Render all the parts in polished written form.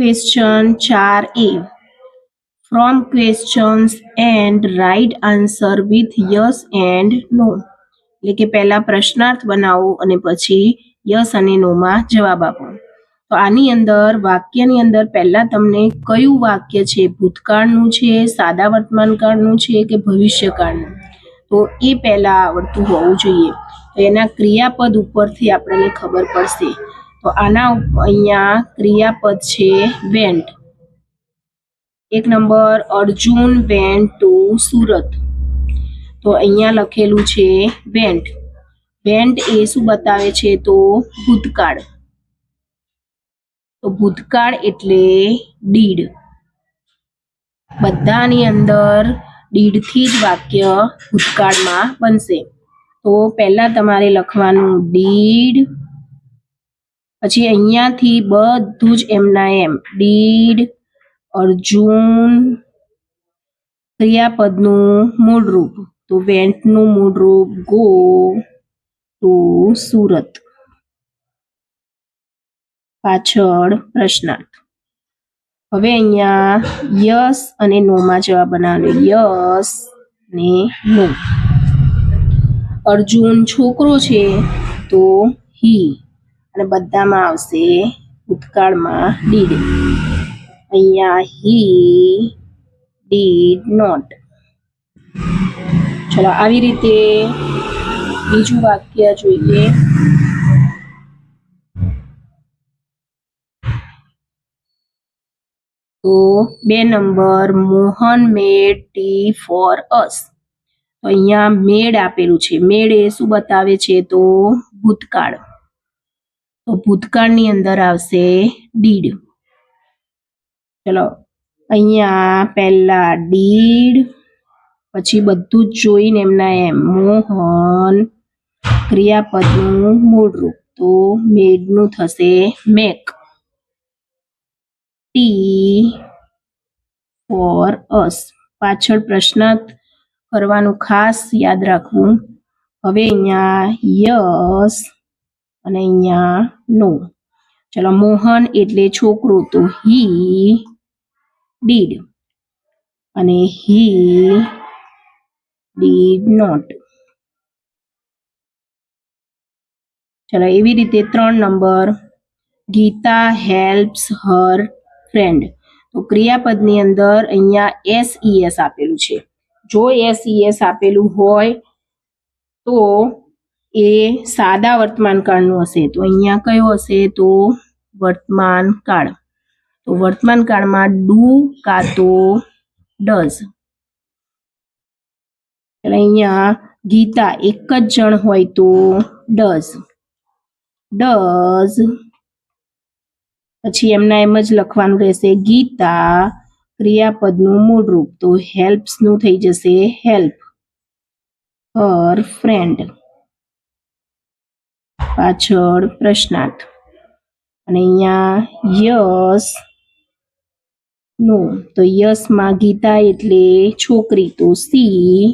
Question 4A. From questions and write answer with yes and no. એટલે કે પહેલા પ્રશ્નાર્થ બનાવો અને પછી યસ અને નો માં જવાબ આપો. તો આની અંદર વાક્યની અંદર પહેલા તમને કયું વાક્ય છે, ભૂતકાળનું છે, સાદા વર્તમાનકાળનું છે કે ભવિષ્યકાળનું, તો એ પહેલા આવડતું હોવું જોઈએ. તો એના ક્રિયાપદ ઉપરથી આપણને ખબર પડશે. તો આના અહીંયા ક્રિયાપદ છે vent. 1 number, Arjun went to Surat. તો અહીંયા લખેલું છે વેન્ટ. વેન્ટ એ શું બતાવે છે, તો ભૂતકાળ. તો ભૂતકાળ એટલે ડીડ. બધાની અંદર ડીડથી જ વાક્ય ભૂતકાળમાં બનશે. તો પહેલા તમારે લખવાનું ડીડ, પછી અહીંયાથી બધું જ એમના એમ ડીડ, અર્જુન, ક્રિયાપદનું મૂળ રૂપ, તો વેન્ટનું મૂળ રૂપ ગો ટુ સુરત. પાછળ પ્રશ્નાર્થ. હવે અહીંયા યસ અને નો માં જવાબ બનાવવાનો. યસ ને નો. અર્જુન છોકરો છે તો હી, અને બધામાં આવશે ભૂતકાળમાં ડીડ. અહીંયા હી ડીડ નોટ. ચલો આવી રીતે બીજું વાક્ય જોઈએ. તો 2 number, Mohan made T for us. તો અહીંયા મેડ આપેલું છે. મેડ એ શું બતાવે છે, તો ભૂતકાળ. તો ભૂતકાળની અંદર આવશે ડીડ. ચલો અહીંયા પહેલા ડીડ, પછી બધું જ જોઈને એમના એમ મોહન, ક્રિયાપદનું મૂળ રૂપ, તો મેડનું થશે મેક. T for us. પાછળ પ્રશ્નાર્થ કરવાનું ખાસ યાદ રાખવું. હવે અહીંયા યસ અને અહીંયા નો. ચલો મોહન એટલે છોકરો, તો હી ડીડ, અને હી ડીડ નોટ. ચલો એવી રીતે 3 number, Geeta helps her friend. તો ક્રિયાપદની અંદર અહીંયા એસ આપેલું છે. જો એસ આપેલું હોય તો એ સાદા વર્તમાનકાળનું હશે. તો અહીંયા કયો હશે, તો વર્તમાનકાળ. તો વર્તમાનકાળમાં ડુ કાં તો ડઝ. એટલે અહીંયા ગીતા એક જ જણ હોય તો ડઝ. ડઝ, પછી એમના એમ જ લખવાનું રહેશે ગીતા, ક્રિયાપદનું મૂળ રૂપ, તો હેલ્પ્સનું થઈ જશે હેલ્પ હર ફ્રેન્ડ. પાછળ પ્રશ્નાર્થ. અને અહીંયા યસ નો. તો યસમાં ગીતા એટલે છોકરી, તો સી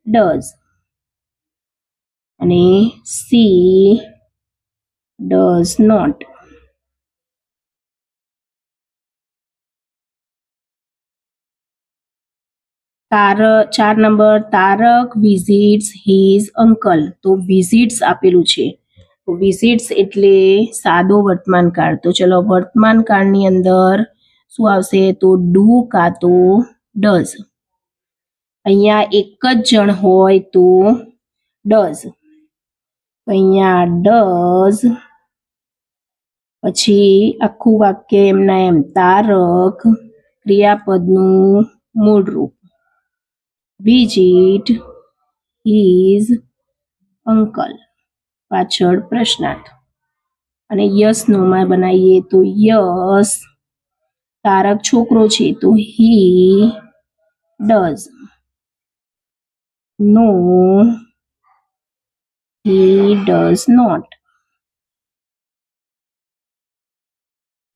ડઝ, અને સી ડઝ નોટ. ચાર number, Tarak visits his uncle. તો વિઝિટ્સ આપેલું છે. તો વિઝિટ્સ એટલે સાદો વર્તમાનકાળ. તો ચલો વર્તમાનકાળની અંદર શું આવશે, તો ડુ કાં તો ડઝ. અહીંયા એક જ જણ હોય તો ડઝ. અહીંયા ડઝ, પછી આખું વાક્ય એમના એમ તારક, ક્રિયાપદનું મૂળ રૂપ, વિઝિટ હિઝ અંકલ. પાછળ પ્રશ્નાર્થ. અને યસ નો માં બનાવીએ તો યસ, તારક છોકરો છે તો he does. No, he does not.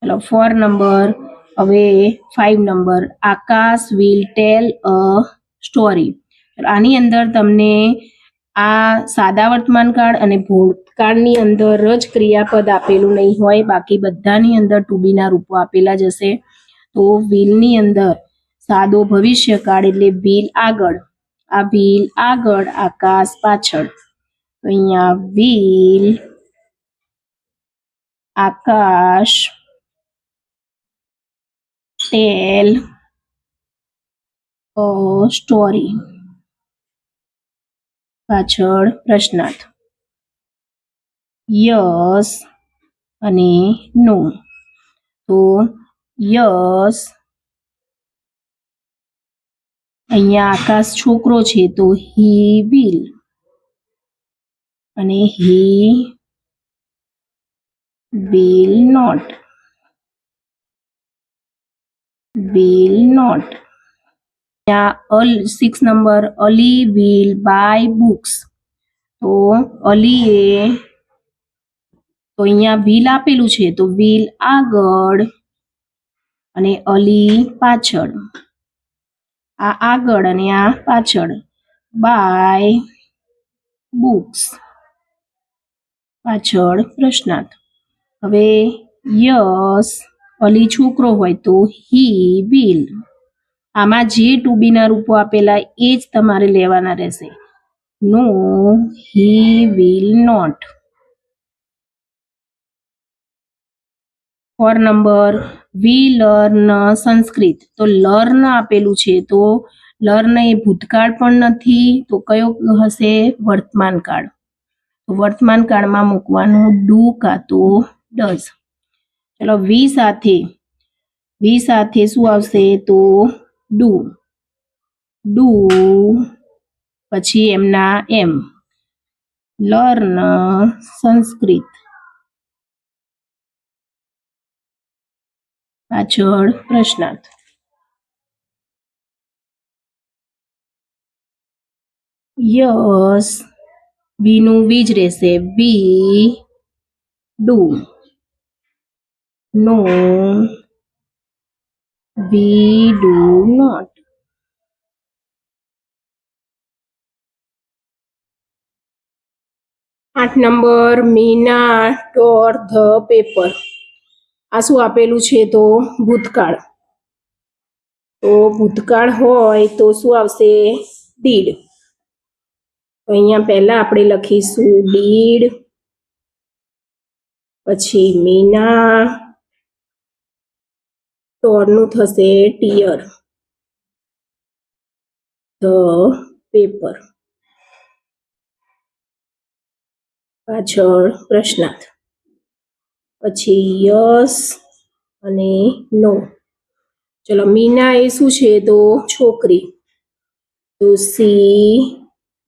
ચલો 4 નંબર. હવે 5 number, Akash will tell a story. આની અંદર તમને આ સાદા વર્તમાનકાળ અને ભૂતકાળની અંદર જ ક્રિયાપદ આપેલું નહીં હોય, બાકી બધાની અંદર ટુ બી ના રૂપો આપેલા જ હશે. તો વિલની અંદર સાદો ભવિષ્યકાળ એટલે વિલ આગળ, આ વિલ આગળ, આકાશ પાછળ. તો અહીંયા will Akash tail a story, પાછળ પ્રશ્નાર્થ. યસ અને નો. તો યસ, અહીંયા આકાશ છોકરો છે તો હી વિલ, અને he will not, will not. 6 number, Ali will buy books. તો અલીએ, તો અહીંયા વિલ આપેલું છે તો વિલ આગળ અને અલી પાછળ, આ આગળ અને આ પાછળ. બાય બુક્સ, પાછળ પ્રશ્નાર્થ. હવે યસ, અલી છોકરો હોય તો હી વિલ, આમાં જે ટુ બી ના રૂપો આપેલા એ જ તમારે લેવાના રહેશે. No, he will not. 4 number, we learn Sanskrit. તો લર્ન આપેલું છે તો લર્ન એ ભૂતકાળ પણ નથી, તો કયો હશે? વર્તમાન કાળ. તો વર્તમાન કાળમાં મૂકવાનું ડુ કાં તો ડઝ. ચલો વી સાથે શું આવશે? તો ડુ. ડુ પછી એમના એમ, લર્ન સંસ્કૃત, પાછળ પ્રશ્નાર્થ. યસ, વી નું વી જ રહેશે, we do. No, we do not. આઠ number, Meena tore the paper. આ શું આપેલું છે? તો ભૂતકાળ. તો ભૂતકાળ હોય તો શું આવશે? ડીડ. તો અહીંયા પહેલા આપણે લખીશું ડીડ, પછી મીના, ટોરનું થશે ટીયર ધ પેપર, પાછળ પ્રશ્નાર્થ. પછી યસ અને નો. ચલો મીના એ શું છે? તો છોકરી, તો સી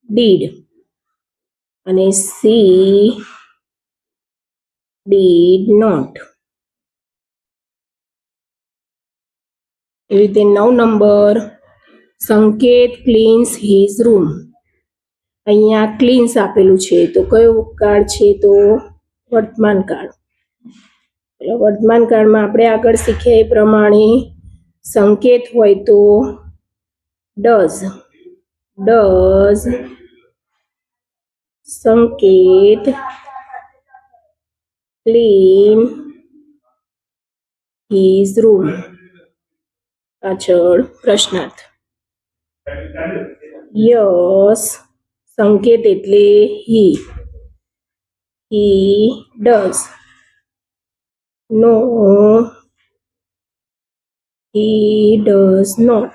ડીડ, અને સી ડીડ નોટ. એવી રીતે 9 નંબર, સંકેત ક્લીન્સ હિઝ રૂમ. અહીંયા ક્લીન્સ આપેલું છે તો કયો કાળ છે? તો વર્તમાન કાળ. એટલે વર્તમાન કાળમાં આપણે આગળ શીખ્યા એ પ્રમાણે સંકેત હોય તો does. Does Sanket clean his room, પાછળ પ્રશ્નાર્થ. યસ, સંકેત એટલે he does. No, he does not.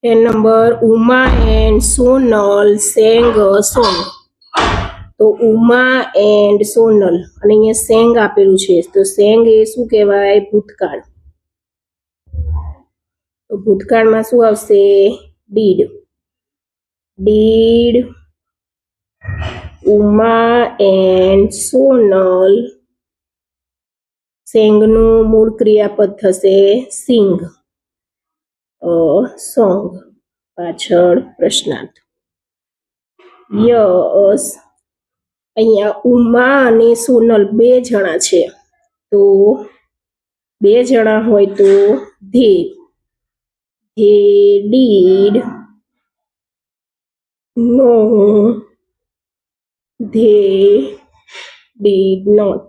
And number, Uma and Sonal sang a song. તો ઉમા એન્ડ સોનલ, અને અહીંયા સેંગ આપેલું છે તો સેંગ એ શું કહેવાય? ભૂતકાળ. તો ભૂતકાળમાં શું આવશે? Did. Did Uma and Sonal, સેંગનું મૂળ ક્રિયાપદ થશે સિંગ, અ સોંગ, પાછળ પ્રશ્નાર્થ. યસ, અહીંયા ઉમા અને સોનલ 2 જણા છે તો 2 જણા હોય તો they, They did. No, they did not.